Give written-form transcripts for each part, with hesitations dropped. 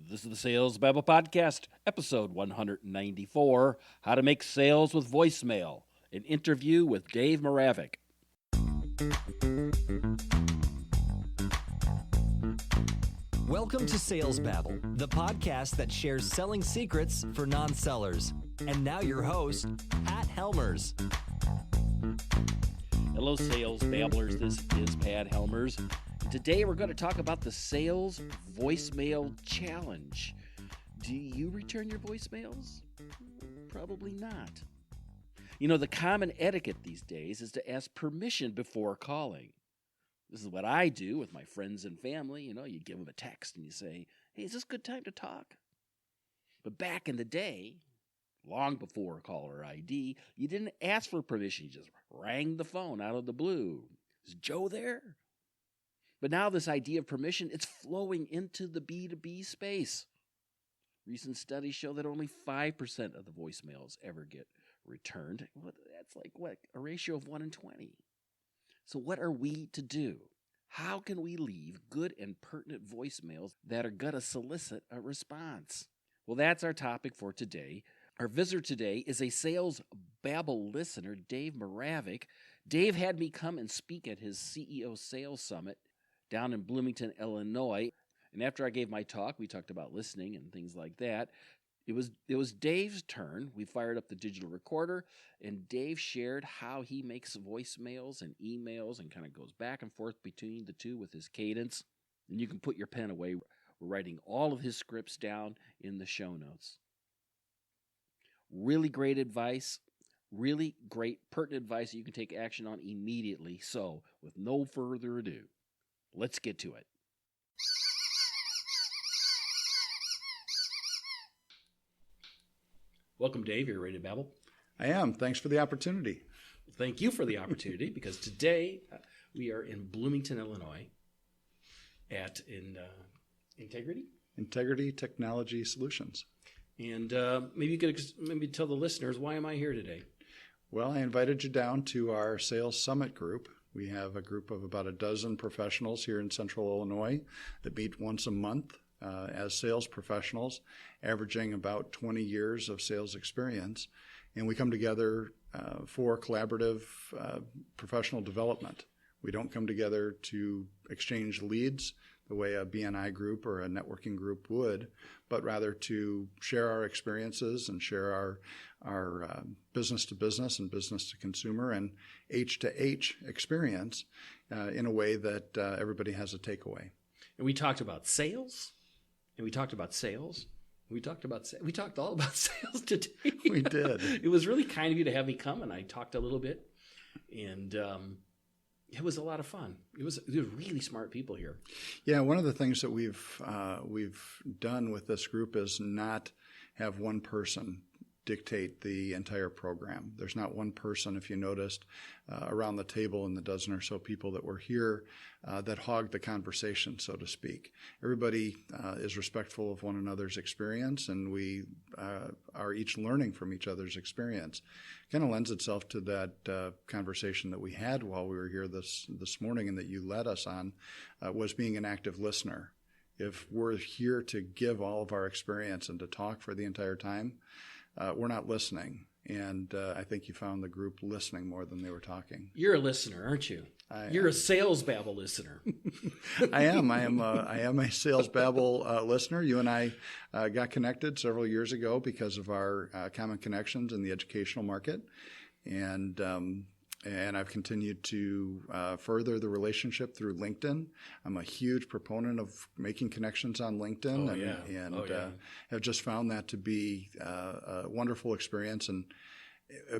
This is the Sales Bible Podcast, episode 194, How to Make Sales with Voicemail, an interview with Dave Moravec. Welcome to Sales Babble, the podcast that shares selling secrets for non-sellers. And now your host, Pat Helmers. Hello, Sales Babblers. This is Pat Helmers. Today we're going to talk about the Sales Voicemail Challenge. Do you return your voicemails? Probably not. You know, the common etiquette these days is to ask permission before calling. This is what I do with my friends and family. You know, you give them a text and you say, hey, is this a good time to talk? But back in the day, long before caller ID, you didn't ask for permission. You just rang the phone out of the blue. Is Joe there? But now this idea of permission, it's flowing into the B2B space. Recent studies show that only 5% of the voicemails ever get returned. That's like, a ratio of 1 in 20. So what are we to do? How can we leave good and pertinent voicemails that are going to solicit a response? Well, that's our topic for today. Our visitor today is a Sales Babble listener, Dave Moravec. Dave had me come and speak at his CEO Sales Summit down in Bloomington, Illinois. And after I gave my talk, we talked about listening and things like that. It was Dave's turn. We fired up the digital recorder, and Dave shared how he makes voicemails and emails and kind of goes back and forth between the two with his cadence. And you can put your pen away. We're writing all of his scripts down in the show notes. Really great advice, really great pertinent advice that you can take action on immediately. So, with no further ado, let's get to it. Welcome, Dave. You're ready to babble? I am. Thanks for the opportunity. Thank you for the opportunity, because today we are in Bloomington, Illinois at Integrity Technology Solutions. And maybe you could tell the listeners, why am I here today? Well, I invited you down to our Sales Summit group. We have a group of about a dozen professionals here in Central Illinois that meet once a month as sales professionals, averaging about 20 years of sales experience. And we come together for collaborative professional development. We don't come together to exchange leads the way a BNI group or a networking group would, but rather to share our experiences and share our business to business and business to consumer and H to H experience in a way that everybody has a takeaway. And we talked about sales, and we talked all about sales today. We did. It was really kind of you to have me come, and I talked a little bit, and it was a lot of fun. It was really smart people here. Yeah, one of the things that we've done with this group is not have one person dictate the entire program. There's not one person, if you noticed, around the table and the dozen or so people that were here that hog the conversation, so to speak. Everybody is respectful of one another's experience, and we are each learning from each other's experience. Kind of lends itself to that conversation that we had while we were here this morning and that you led us on, was being an active listener. If we're here to give all of our experience and to talk for the entire time, we're not listening. And I think you found the group listening more than they were talking. You're a listener, aren't you? You're a Sales Babble listener. I am a Sales Babble listener. You and I got connected several years ago because of our common connections in the educational market. And I've continued to further the relationship through LinkedIn. I'm a huge proponent of making connections on LinkedIn, have just found that to be a wonderful experience, and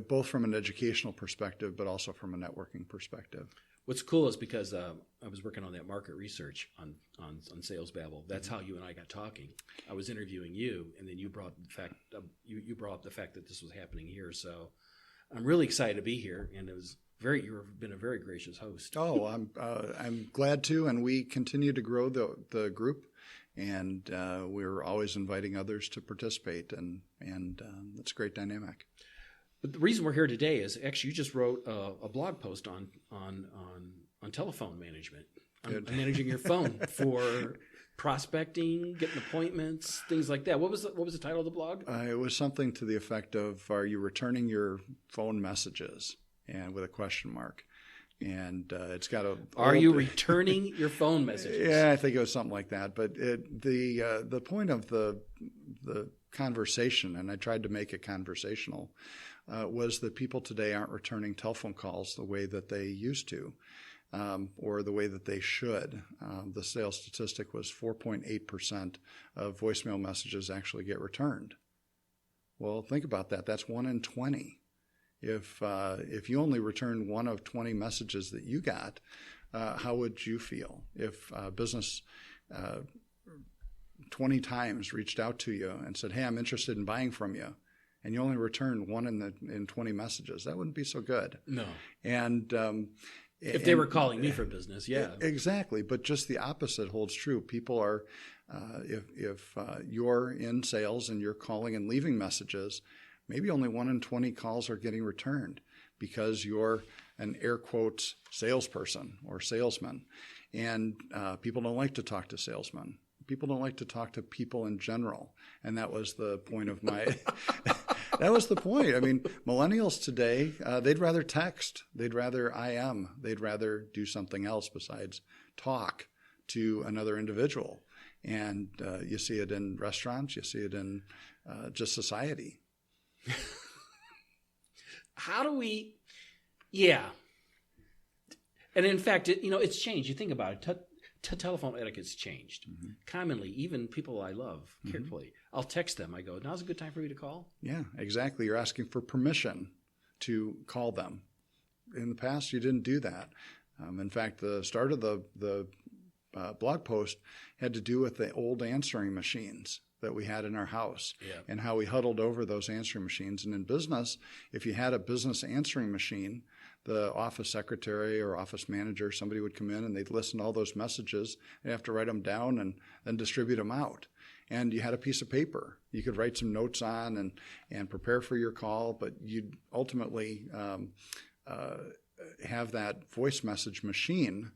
both from an educational perspective, but also from a networking perspective. What's cool is because I was working on that market research on Sales Babble. That's how you and I got talking. I was interviewing you, and then you brought up the fact that this was happening here. So I'm really excited to be here, and you've been a very gracious host. Oh, I'm glad to, and we continue to grow the group, and we're always inviting others to participate, and that's a great dynamic. But the reason we're here today is actually you just wrote a blog post on telephone management. I'm managing your phone for prospecting, getting appointments, things like that. What was the title of the blog? It was something to the effect of, "Are you returning your phone messages?" and with a question mark. And it's got a. Are you returning your phone messages? Yeah, I think it was something like that. But the point of the conversation, and I tried to make it conversational, was that people today aren't returning telephone calls the way that they used to, or the way that they should. The sales statistic was 4.8% of voicemail messages actually get returned. Well, think about that. That's 1 in 20. If you only returned 1 of 20 messages that you got, how would you feel? If business 20 times reached out to you and said, "Hey, I'm interested in buying from you," and you only returned 1 in 20 messages, that wouldn't be so good. No. And if they were calling me for business, yeah. Exactly. But just the opposite holds true. People are, if you're in sales and you're calling and leaving messages, maybe only 1 in 20 calls are getting returned because you're an air quotes salesperson or salesman. And people don't like to talk to salesmen. People don't like to talk to people in general. And that was the point of my, that was the point. I mean, millennials today, they'd rather text. They'd rather IM. They'd rather do something else besides talk to another individual. And you see it in restaurants. You see it in just society. How do we, yeah. And in fact, it's changed. You think about it. Telephone etiquette's changed. Mm-hmm. Commonly, even people I love carefully, I'll text them. I go, "Now's a good time for me to call?" Yeah, exactly. You're asking for permission to call them. In the past, you didn't do that. In fact, the start of the blog post had to do with the old answering machines that we had in our house, and how we huddled over those answering machines. And in business, if you had a business answering machine, the office secretary or office manager, somebody would come in and they'd listen to all those messages. They'd have to write them down and then distribute them out. And you had a piece of paper you could write some notes on and prepare for your call, but you'd ultimately have that voice message machine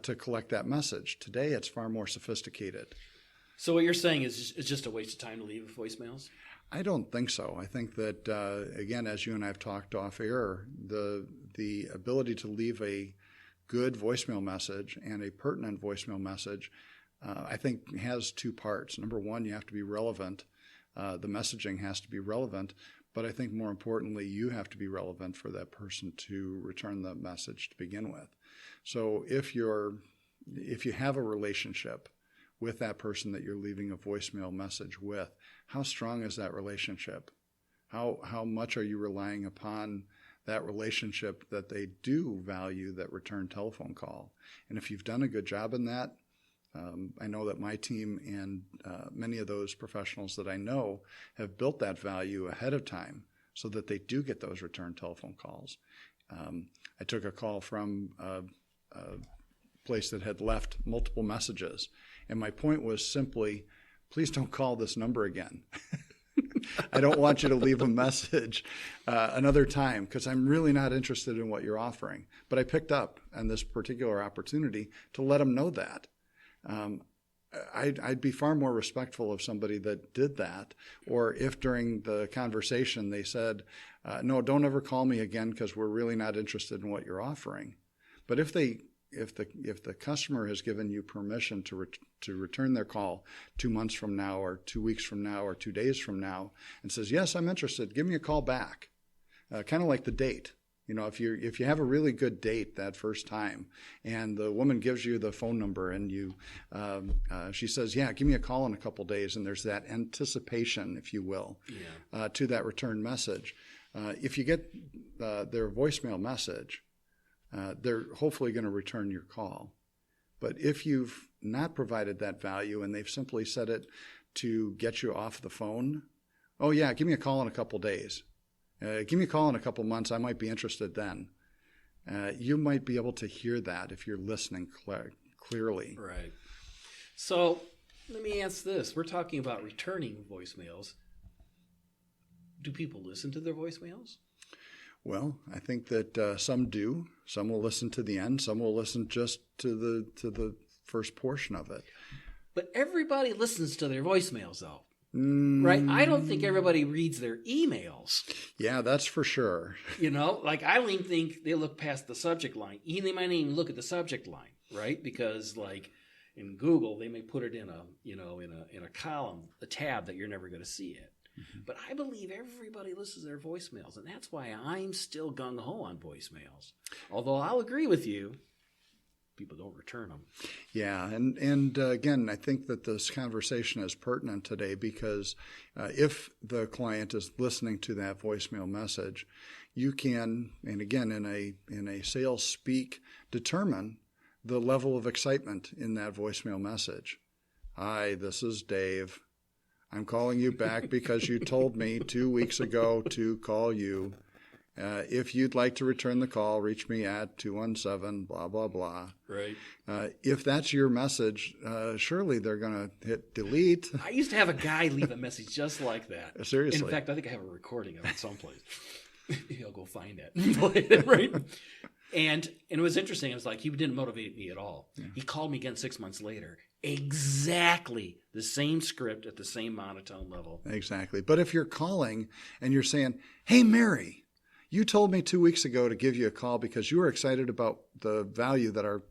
to collect that message. Today, it's far more sophisticated. So what you're saying is it's just a waste of time to leave voicemails? I don't think so. I think that, again, as you and I have talked off air, the ability to leave a good voicemail message and a pertinent voicemail message, I think has 2 parts. Number one, you have to be relevant. The messaging has to be relevant. But I think more importantly, you have to be relevant for that person to return the message to begin with. So if you have a relationship with that person that you're leaving a voicemail message with, how strong is that relationship? How much are you relying upon that relationship that they do value that return telephone call? And if you've done a good job in that, I know that my team and many of those professionals that I know have built that value ahead of time so that they do get those return telephone calls. I took a call from a place that had left multiple messages, and my point was simply, please don't call this number again. I don't want you to leave a message another time because I'm really not interested in what you're offering. But I picked up on this particular opportunity to let them know that. I'd be far more respectful of somebody that did that, or if during the conversation they said, no, don't ever call me again because we're really not interested in what you're offering. But if the customer has given you permission to return their call 2 months from now or 2 weeks from now or 2 days from now and says, yes, I'm interested, give me a call back, kind of like the date. You know, if you have a really good date that first time, and the woman gives you the phone number, and she says, "Yeah, give me a call in a couple days," and there's that anticipation, if you will, to that return message. If you get their voicemail message, they're hopefully going to return your call. But if you've not provided that value and they've simply said it to get you off the phone, oh yeah, give me a call in a couple days. Give me a call in a couple months. I might be interested then. You might be able to hear that if you're listening clearly. Right. So let me ask this. We're talking about returning voicemails. Do people listen to their voicemails? Well, I think that some do. Some will listen to the end. Some will listen just to the first portion of it. But everybody listens to their voicemails, though. Right? I don't think everybody reads their emails. Yeah, that's for sure. Like I don't even think they look past the subject line. They might not even look at the subject line, right? Because like in Google, they may put it in a column, a tab that you're never going to see it. Mm-hmm. But I believe everybody listens to their voicemails, and that's why I'm still gung-ho on voicemails. Although I'll agree with you, people don't return them. Yeah, and again, I think that this conversation is pertinent today because if the client is listening to that voicemail message, you can, and again, in a sales speak, determine the level of excitement in that voicemail message. Hi, this is Dave. I'm calling you back because you told me 2 weeks ago to call you. If you'd like to return the call, reach me at 217, blah, blah, blah. Right. If that's your message, surely they're going to hit delete. I used to have a guy leave a message just like that. Seriously. In fact, I think I have a recording of it someplace. Maybe I'll go find it. Right? And it was interesting. It was like he didn't motivate me at all. Yeah. He called me again 6 months later. Exactly the same script at the same monotone level. Exactly. But if you're calling and you're saying, hey, Mary, you told me 2 weeks ago to give you a call because you were excited about the value that our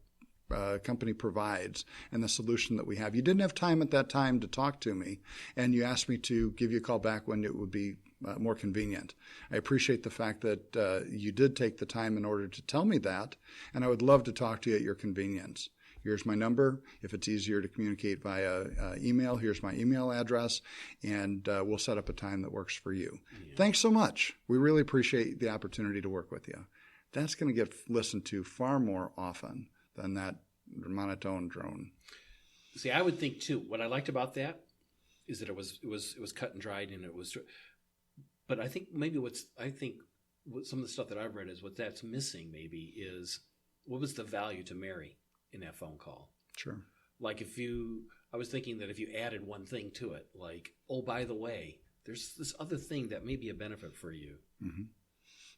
company provides and the solution that we have. You didn't have time at that time to talk to me, and you asked me to give you a call back when it would be more convenient. I appreciate the fact that you did take the time in order to tell me that, and I would love to talk to you at your convenience. Here's my number. If it's easier to communicate via email, here's my email address, and we'll set up a time that works for you. Yeah. Thanks so much. We really appreciate the opportunity to work with you. That's going to get listened to far more often than that monotone drone. See, I would think too. What I liked about that is that it was cut and dried, and it was. But I think maybe what some of the stuff that I've read is what that's missing. Maybe is what was the value to Mary in that phone call? Sure. Like I was thinking that if you added one thing to it, like, oh, by the way, there's this other thing that may be a benefit for you. Mm-hmm.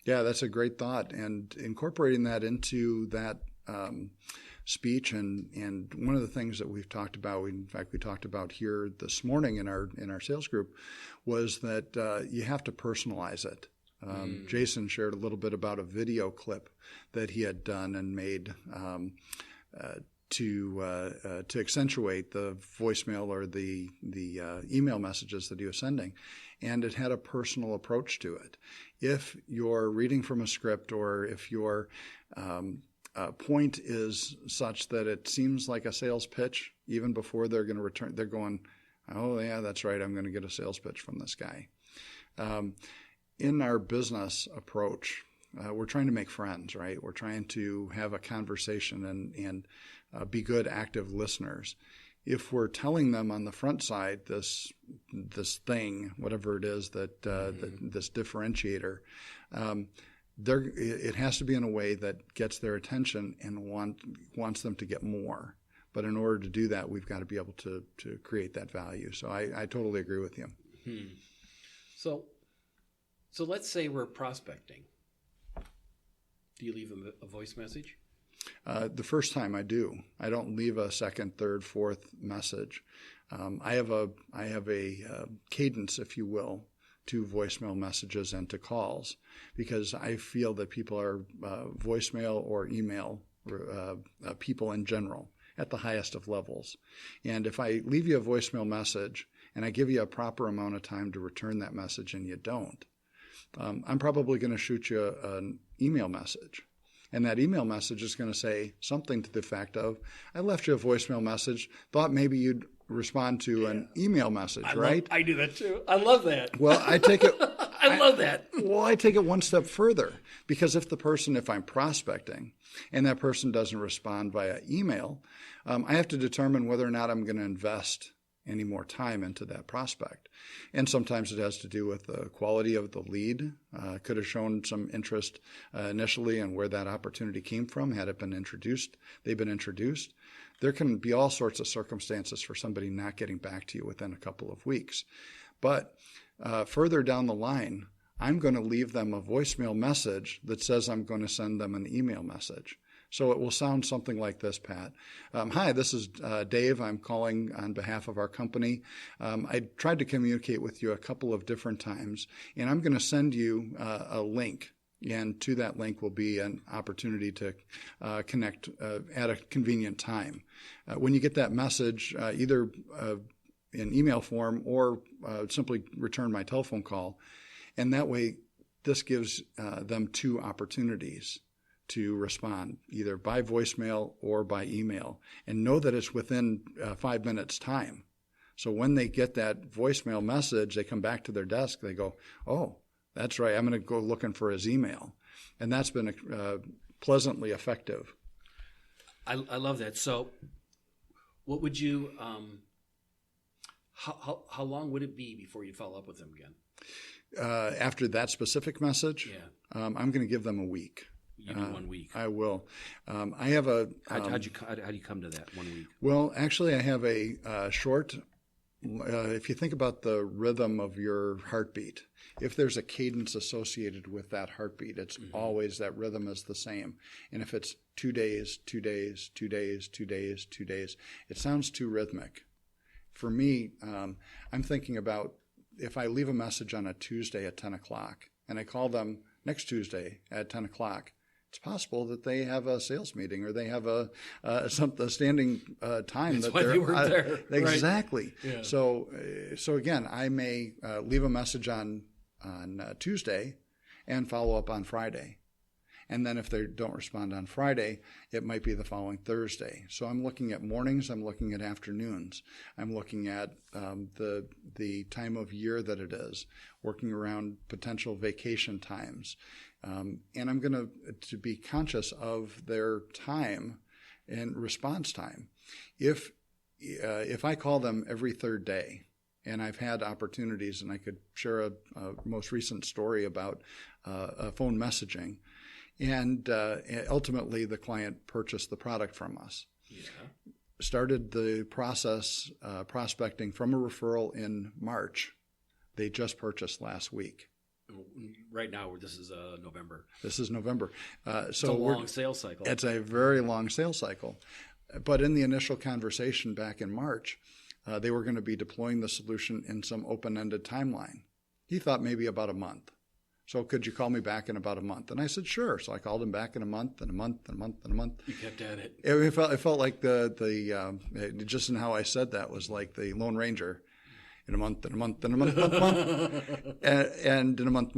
Yeah, that's a great thought, and incorporating that into that speech, and one of the things that we've talked about, we talked about here this morning in our sales group, was that you have to personalize it. Jason shared a little bit about a video clip that he had done and made to accentuate the voicemail or the email messages that he was sending, and it had a personal approach to it. If you're reading from a script, or if your point is such that it seems like a sales pitch, even before they're going to return, they're going, oh yeah, that's right, I'm going to get a sales pitch from this guy. In our business approach, we're trying to make friends, right? We're trying to have a conversation and be good, active listeners. If we're telling them on the front side this thing, whatever it is that this differentiator, it has to be in a way that gets their attention and wants them to get more. But in order to do that, we've got to be able to create that value. So I totally agree with you. So let's say we're prospecting. Do you leave a voice message? The first time I do. I don't leave a second, third, fourth message. I have a cadence, if you will, to voicemail messages and to calls, because I feel that people are voicemail or email people in general at the highest of levels. And if I leave you a voicemail message and I give you a proper amount of time to return that message and you don't, I'm probably going to shoot you an email message. And that email message is going to say something to the effect of, I left you a voicemail message, thought maybe you'd respond to an email message, right? I do that too. I love that. Well, I take it. I love that. Well, I take it one step further, because if I'm prospecting and that person doesn't respond via email, I have to determine whether or not I'm going to invest any more time into that prospect. And sometimes it has to do with the quality of the lead. Could have shown some interest initially and where that opportunity came from. Had it been introduced, they've been introduced. There can be all sorts of circumstances for somebody not getting back to you within a couple of weeks. But further down the line, I'm going to leave them a voicemail message that says I'm going to send them an email message. So it will sound something like this, Pat. Hi, this is Dave. I'm calling on behalf of our company. I tried to communicate with you a couple of different times, and I'm going to send you a link. And to that link will be an opportunity to connect at a convenient time. When you get that message, either in email form or simply return my telephone call. And that way, this gives them two opportunities to respond, either by voicemail or by email, and know that it's within 5 minutes time. So when they get that voicemail message, they come back to their desk, they go, oh, that's right, I'm going to go looking for his email. And that's been pleasantly effective. I love that. So what would you, how long would it be before you follow up with them again? After that specific message, I'm going to give them a week. You do 1 week. I will. I have a. How do you come to that 1 week? Well, actually, I have a short. If you think about the rhythm of your heartbeat, if there's a cadence associated with that heartbeat, it's always that rhythm is the same. And if it's 2 days, 2 days, 2 days, 2 days, 2 days, it sounds too rhythmic. For me, I'm thinking about if I leave a message on a Tuesday at 10 o'clock and I call them next Tuesday at 10 o'clock, it's possible that they have a sales meeting or they have a standing time. That's why they weren't there. Exactly. Right. Yeah. So again, I may leave a message on Tuesday and follow up on Friday. And then if they don't respond on Friday, it might be the following Thursday. So I'm looking at mornings, I'm looking at afternoons, I'm looking at the time of year that it is, working around potential vacation times. And I'm going to be conscious of their time and response time. If I call them every third day, and I've had opportunities, and I could share a most recent story about phone messaging, and ultimately the client purchased the product from us. Yeah. Started the process prospecting from a referral in March. They just purchased last week. Right now, this is November. This is November. It's a long sales cycle. It's a very long sales cycle. But in the initial conversation back in March, they were going to be deploying the solution in some open-ended timeline. He thought maybe about a month. So could you call me back in about a month? And I said, sure. So I called him back in a month and a month and a month and a month. You kept at it. It felt like just in how I said that was like the Lone Ranger. In a month, and a month, and a month, and in a month,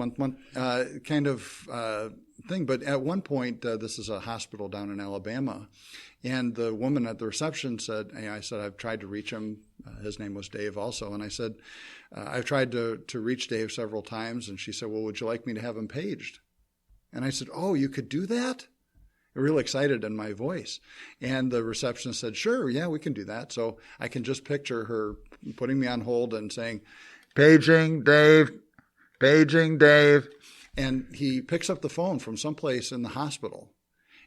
kind of thing. But at one point, this is a hospital down in Alabama, and the woman at the reception said, I said, I've tried to reach him. His name was Dave also. And I said, I've tried to reach Dave several times. And she said, well, would you like me to have him paged? And I said, oh, you could do that? Real excited in my voice. And the receptionist said, sure, yeah, we can do that. So I can just picture her putting me on hold and saying, paging Dave. And he picks up the phone from someplace in the hospital.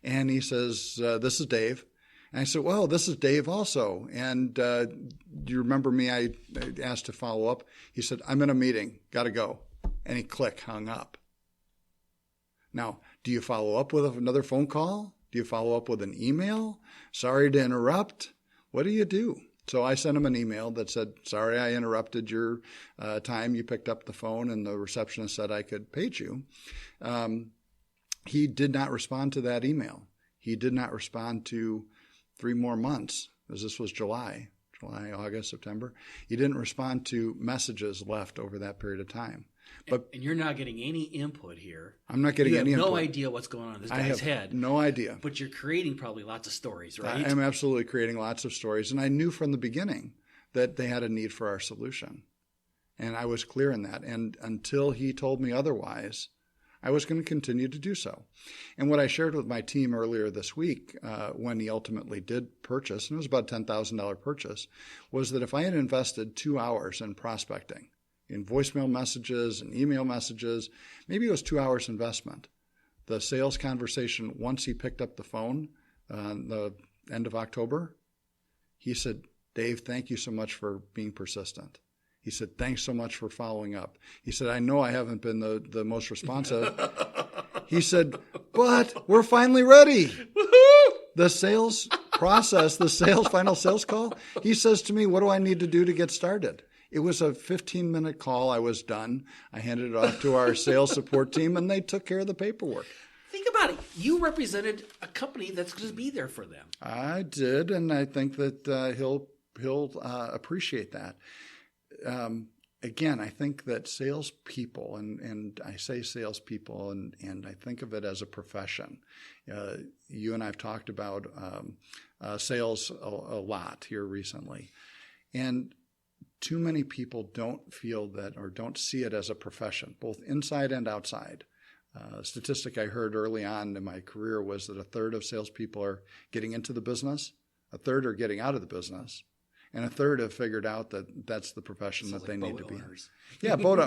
And he says, this is Dave. And I said, well, this is Dave also. And do you remember me? I asked to follow up. He said, I'm in a meeting. Got to go. And he hung up. Now, do you follow up with another phone call? Do you follow up with an email? Sorry to interrupt. What do you do? So I sent him an email that said, sorry, I interrupted your time. You picked up the phone and the receptionist said I could page you. He did not respond to that email. He did not respond to 3 more months, as this was July, August, September. He didn't respond to messages left over that period of time. And you're not getting any input here. I'm not getting any input. You have no idea what's going on in this guy's head. No idea. But you're creating probably lots of stories, right? I'm absolutely creating lots of stories. And I knew from the beginning that they had a need for our solution. And I was clear in that. And until he told me otherwise, I was going to continue to do so. And what I shared with my team earlier this week, when he ultimately did purchase, and it was about a $10,000 purchase, was that if I had invested 2 hours in prospecting, in voicemail messages and email messages, maybe it was 2 hours investment. The sales conversation, once he picked up the phone the end of October, he said, Dave, thank you so much for being persistent. He said, thanks so much for following up. He said, I know I haven't been the most responsive. He said, but we're finally ready. the sales process, final sales call, he says to me, what do I need to do to get started? It was a 15-minute call. I was done. I handed it off to our sales support team, and they took care of the paperwork. Think about it. You represented a company that's going to be there for them. I did, and I think that he'll appreciate that. Again, I think that salespeople, and I say salespeople, and I think of it as a profession. You and I have talked about sales a lot here recently, and too many people don't feel that or don't see it as a profession, both inside and outside. A statistic I heard early on in my career was that a third of salespeople are getting into the business, a third are getting out of the business, and a third have figured out that that's the profession that they need to be in. Yeah, the boat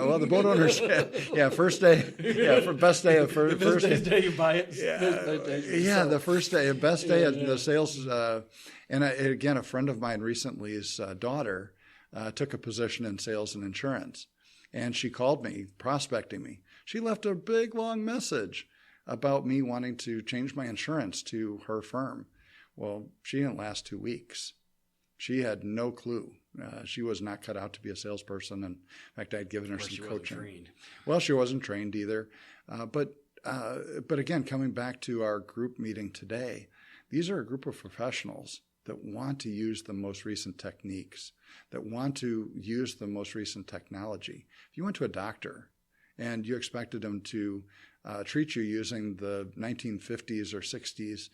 owners. Yeah, first day. Yeah, for best day of first day you buy it. Yeah, the first day, best day of the sales. And again, a friend of mine recently's daughter took a position in sales and insurance, and she called me, prospecting me. She left a big, long message about me wanting to change my insurance to her firm. Well, she didn't last 2 weeks. She had no clue. She was not cut out to be a salesperson. And in fact, I'd given her some coaching. Well, she wasn't trained either. But again, coming back to our group meeting today, these are a group of professionals that want to use the most recent techniques, that want to use the most recent technology. If you went to a doctor and you expected him to treat you using the 1950s or 60s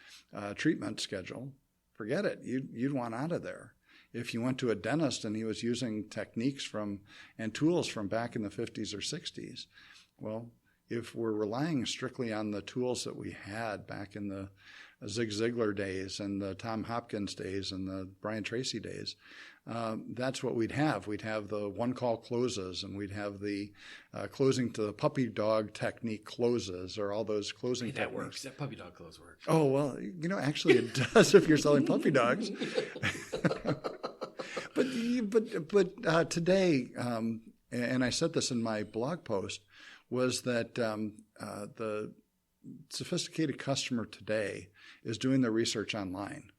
treatment schedule, forget it. You'd want out of there. If you went to a dentist and he was using techniques and tools from back in the 50s or 60s, well, if we're relying strictly on the tools that we had back in the Zig Ziglar days and the Tom Hopkins days and the Brian Tracy days, that's what we'd have. We'd have the one-call closes, and we'd have the closing to the puppy dog technique closes, or all those closing techniques. That works. That puppy dog close works. Oh, well, actually it does if you're selling puppy dogs. But today, and I said this in my blog post, was that the sophisticated customer today is doing their research online.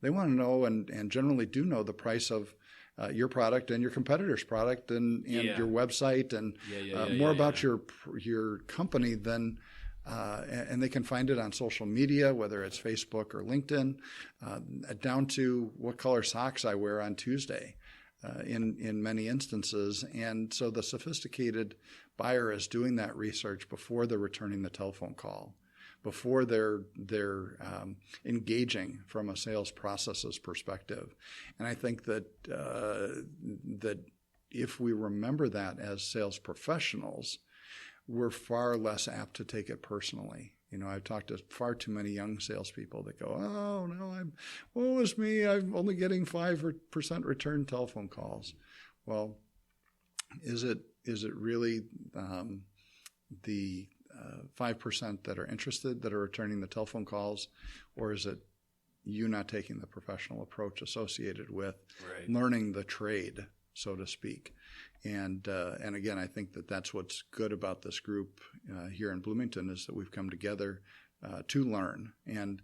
They want to know and generally do know the price of your product and your competitor's product and your website and more about your company than and they can find it on social media, whether it's Facebook or LinkedIn, down to what color socks I wear on Tuesday in many instances. And so the sophisticated buyer is doing that research before they're returning the telephone call, before they're engaging from a sales processes perspective. And I think that that if we remember that as sales professionals, we're far less apt to take it personally. I've talked to far too many young salespeople that go, "Oh no, woe is me! I'm only getting 5% return telephone calls." Well, is it really the 5% that are interested, that are returning the telephone calls, or is it you not taking the professional approach associated with learning the trade, so to speak? And again, I think that that's what's good about this group here in Bloomington, is that we've come together to learn. And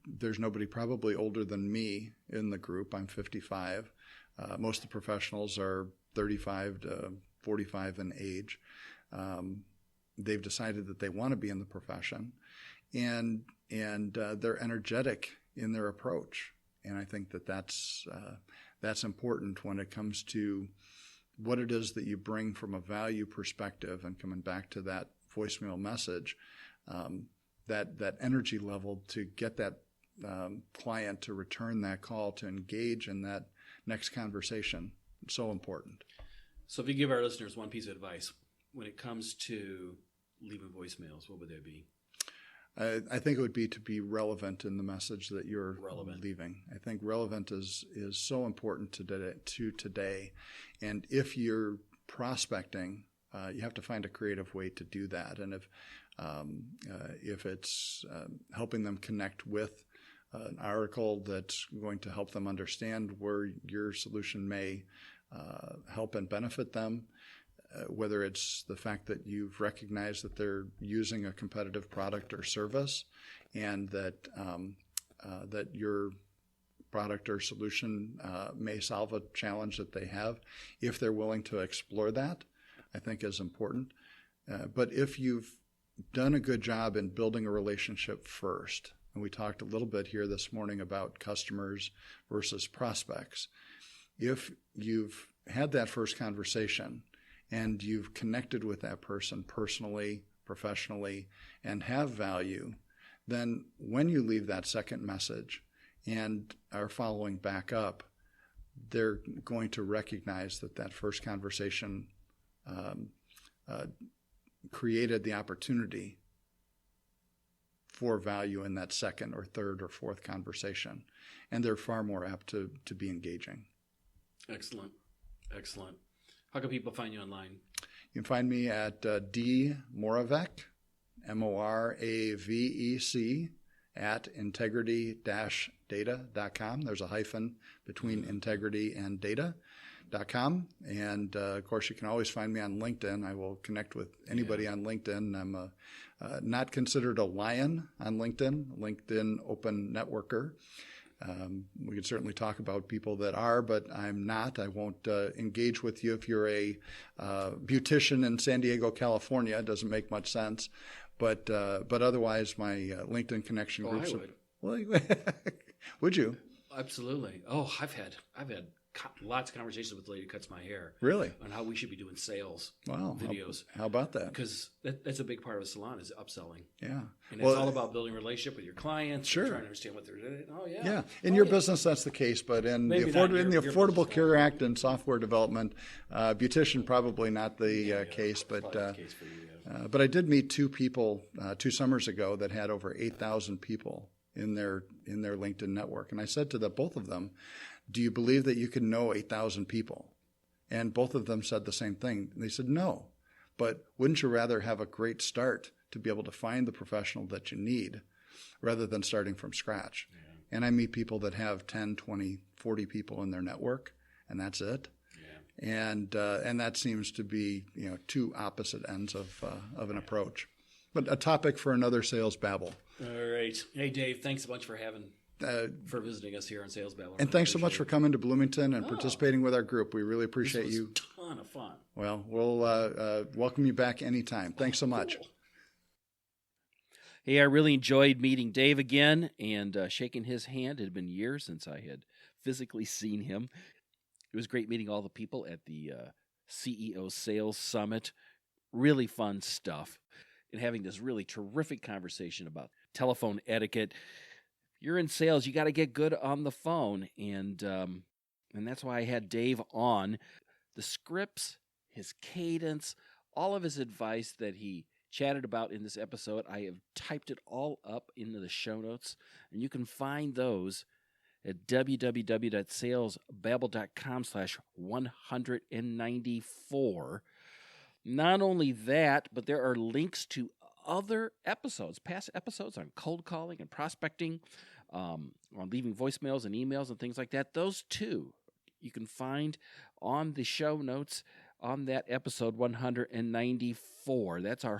there's nobody probably older than me in the group. I'm 55. Most of the professionals are 35 to 45 in age. They've decided that they want to be in the profession, and they're energetic in their approach. And I think that that's important when it comes to what it is that you bring from a value perspective. And coming back to that voicemail message, that energy level to get that client to return that call, to engage in that next conversation, it's so important. So if you give our listeners one piece of advice when it comes to leaving voicemails, what would they be? I think it would be to be relevant in the message that you're leaving. I think relevant is so important to today. And if you're prospecting, you have to find a creative way to do that. And if it's helping them connect with an article that's going to help them understand where your solution may help and benefit them, whether it's the fact that you've recognized that they're using a competitive product or service, and that that your product or solution may solve a challenge that they have, if they're willing to explore that, I think is important. But if you've done a good job in building a relationship first, and we talked a little bit here this morning about customers versus prospects, if you've had that first conversation and you've connected with that person personally, professionally, and have value, then when you leave that second message and are following back up, they're going to recognize that that first conversation created the opportunity for value in that second or third or fourth conversation. And they're far more apt to be engaging. Excellent. Excellent. How can people find you online? You can find me at D Moravec, Moravec, at integrity-data.com. There's a hyphen between integrity and data.com. And, of course, you can always find me on LinkedIn. I will connect with anybody on LinkedIn. I'm not considered a lion on LinkedIn open networker. We could certainly talk about people that are, but I'm not. I won't engage with you if you're a beautician in San Diego, California. It doesn't make much sense. But otherwise, my LinkedIn connection groups. I would. Well, would you? Absolutely. Oh, I've had lots of conversations with the lady who cuts my hair. Really? On how we should be doing sales videos. How about that? Because that's a big part of a salon is upselling. Yeah. And it's all about building a relationship with your clients. Sure. Trying to understand what they're doing. Oh, yeah. Yeah. In your business, that's the case. But in the Affordable Care Act and software development, beautician probably not the case. But the case for you, but I did meet two people 2 summers ago that had over 8,000 people in their LinkedIn network. And I said to both of them, do you believe that you can know 8,000 people? And both of them said the same thing. They said, no. But wouldn't you rather have a great start to be able to find the professional that you need rather than starting from scratch? Yeah. And I meet people that have 10, 20, 40 people in their network, and that's it. Yeah. And that seems to be two opposite ends of an approach. But a topic for another Sales Babble. All right. Hey, Dave, thanks a bunch for visiting us here on Sales Babble. And thanks so much for coming to Bloomington and participating with our group. We really appreciate you. This was a ton of fun. Well, we'll welcome you back anytime. Thanks so much. Cool. Hey, I really enjoyed meeting Dave again and shaking his hand. It had been years since I had physically seen him. It was great meeting all the people at the CEO Sales Summit. Really fun stuff. And having this really terrific conversation about telephone etiquette. You're in sales, you got to get good on the phone, and that's why I had Dave on. The scripts, his cadence, all of his advice that he chatted about in this episode, I have typed it all up into the show notes, and you can find those at www.salesbabble.com/194. Not only that, but there are links to other episodes, past episodes on cold calling and prospecting, on leaving voicemails and emails and things like that. Those too you can find on the show notes on that episode 194. That's in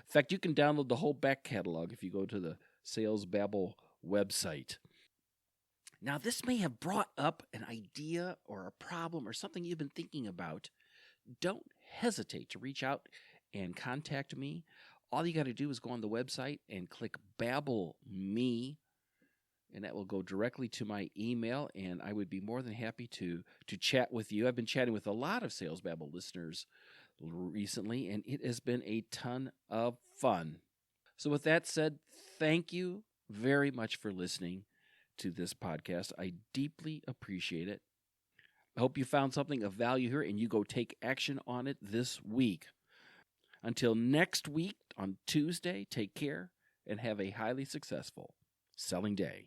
fact, you can download the whole back catalog if you go to the Sales Babble website. Now, this may have brought up an idea or a problem or something you've been thinking about. Don't hesitate to reach out and contact me. All you got to do is go on the website and click Babble Me, and that will go directly to my email, and I would be more than happy to chat with you. I've been chatting with a lot of Sales Babble listeners recently, and it has been a ton of fun. So with that said, thank you very much for listening to this podcast. I deeply appreciate it. I hope you found something of value here and you go take action on it this week. Until next week on Tuesday, take care and have a highly successful selling day.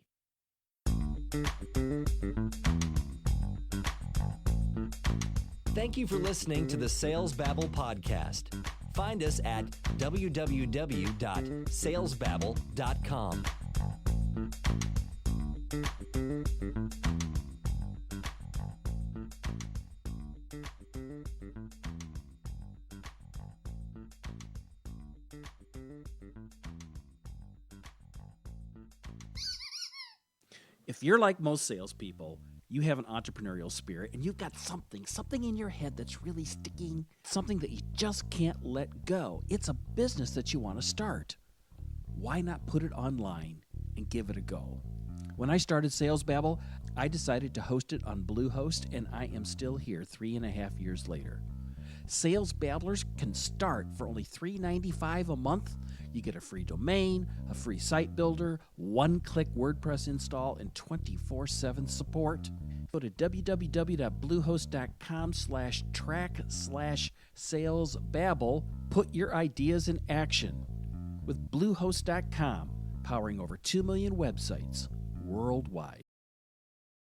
Thank you for listening to the Sales Babble podcast. Find us at www.salesbabble.com. If you're like most salespeople, you have an entrepreneurial spirit and you've got something in your head that's really sticking, something that you just can't let go. It's a business that you want to start. Why not put it online and give it a go? When I started Sales Babble, I decided to host it on Bluehost, and I am still here 3.5 years later. Sales Babblers can start for only $3.95 a month. You get a free domain, a free site builder, one-click WordPress install, and 24/7 support. Go to www.bluehost.com/track/salesbabble. Put your ideas in action. With Bluehost.com, powering over 2 million websites worldwide.